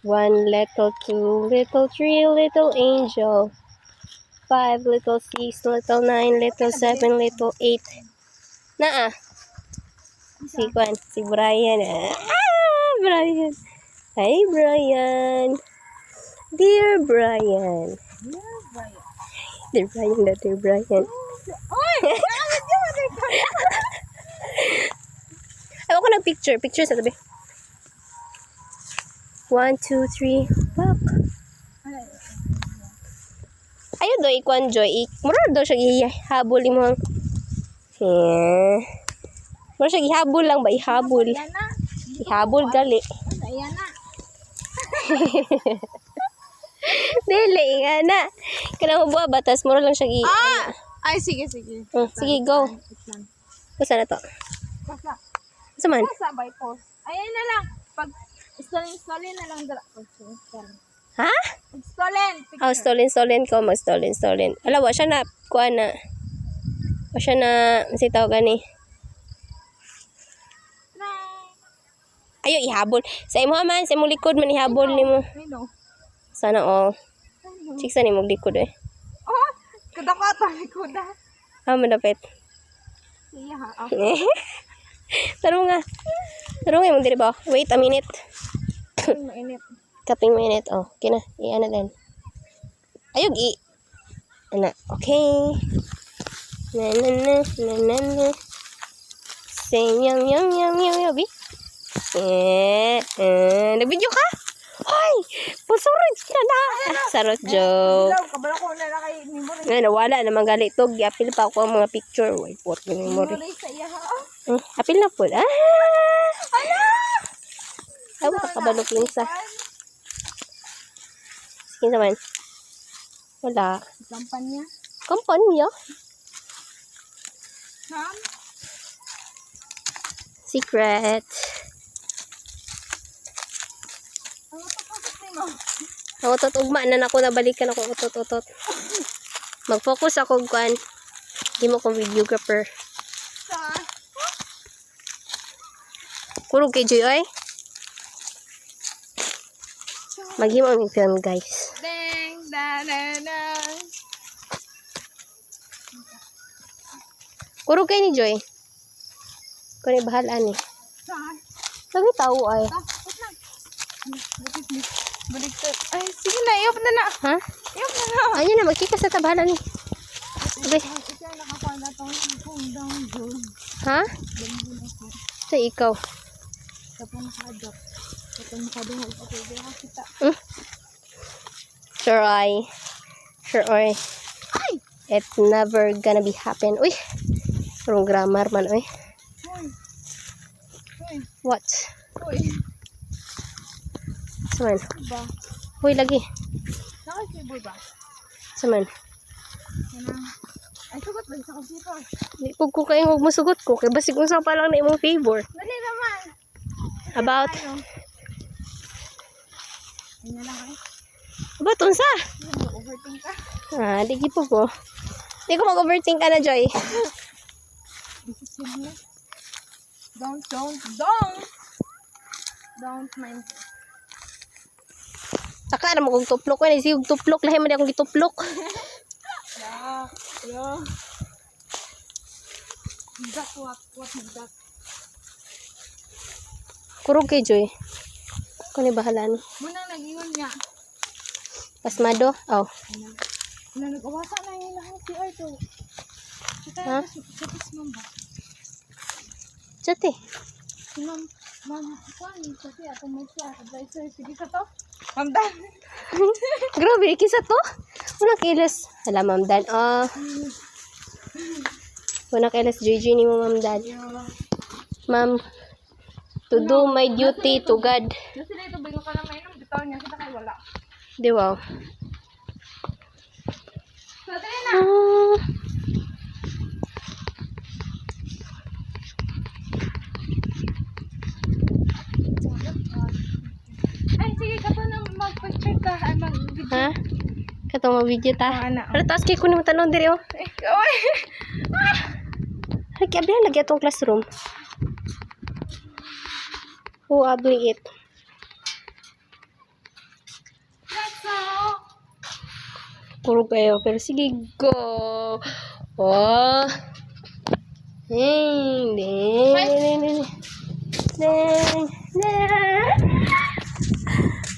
1, little 2, little 3, little angel. 5, little 6, little 9, little 7, little 8. Naa. Si Kwan, si Brian. Brian. Hi, Brian. Dear Brian. Dear Brian, dear Brian. Ako ng picture. Picture sa tabi. 1, 2, 3. Back. Ayun do, ikuan Joy. Mura daw siya ihabol mo. Mura siya ihabol lang ba? Ihabol. Ihabol gali. Ayan na. Dili nga na. Kana mo buha batas. Mura lang siya Ay, sige. sige, go. Basta na to. Basta. Basta man. Basta by post. Ayan na lang. Pag stolen na lang dala. Ha? Stolen. Oh, stolen ko. Mag-stolen. Alam, wa siya na, kuha na. Wa siya na, masitaw gani. Ayo, ihabol. Sa imo man, sa imo likod man ihabol ni mo. Sana all. Siksa ni mo likod eh. Oh, kadakata likod ah. Madapit. Iya ha. Tarong nga. Tarong nga, diri ba? Wait a minute. Mainit. Kaping minute. Oh, okay na. Iyan na din. Ayog, Ana, okay. Na. Say, yum, bi. Nag-video ka? Hoy! Pusurod ka na! Sarot joke. Kabala ko na kay memory. Ngayon, nawala naman galit to. Apil pa ako ang mga picture. Wait, what the memory? Memory sa iya ha. Apil na po. Ayaw ka kabalo kinsa. Kinsa man? Wala. Kampanya. Kampanya? Ham? Secret. Ano to pasok mo? Utot ugma na ako, nabalikan ako utot. Mag-focus ako kuan. Di mo kong videographer. Sa? Kurog kay Joy oy. Maghimo ang film guys. Ding da na na. Kurog kay ni Joy. Kani bahala ni. Sa? Sabi tao ay. Wait lang. Balik. Ay, sige na. Iyop na na. Ha? Iyop na na. Ayun na, magkita sa tabahala ni. Sabi. Ito ay nakakuha na itong down doon. Ha? Sa ikaw. Kapag nakadok. Kapag nakadungol pa ito. Hindi nakakita. Sure ay. Ay! It's never gonna be happen. Uy. Parang grammar man oy. Uy. What? Uy. Saman. Ba? Uy lagi. Nakasibol ba? Saman. Ay, sugot lang sa computer. Di pug ko kayo huwag masugot ko. Kaya basig kung sa pa lang na imong favor. Dali naman. About? Ayun na lang ay. About unsa? Overthink ka. Di gipo ko. Di ko mag-overthink ka na, Joy. Don't mind. Takla na mo kong tuplok. Kaya naisig tuplok. Lahi mo di akong gituplok. Yeah. What higdak? Kurog kay Joy. Kung ni bahala ni. Munang nag-iwan niya. Pasmado? Oh. Nag-awasa na yung lahat si Arto. Ha? Kapis ma'am ba? Chate. Si ma'am, kasi ako may siya. Advisor, sige sa to. Ma'am Dan. Grabe, kisa to? Una kilos. Hala, Ma'am Dan. Una kilos, JJ ni mo, Ma'am Dan. Ma'am, to do my duty to God. Kasi na ito, bingo ka na mainom. Bitaw niya, kita kayo wala. Di wow. So, dali na. Ay, sige, kato na mag-picture ka. Ay, mag-video. Ha? Katong mo video ta. Ana. Ano taas kay kuno tanong diri oh. Oy. Ay, kaya lagi atong classroom. Who abli it? Puro kayo. Pero sige, go. Oh. Ding, ding, ding, ding, ding, ding.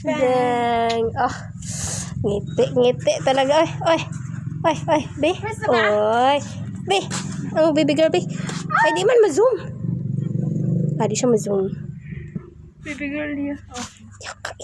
Ding. Oh. Ngiti talaga. Oy, be. Oy. Be. Ang baby girl, be. Ay, di man ma-zoom. Di siya ma-zoom. Baby girl niya. Yaka,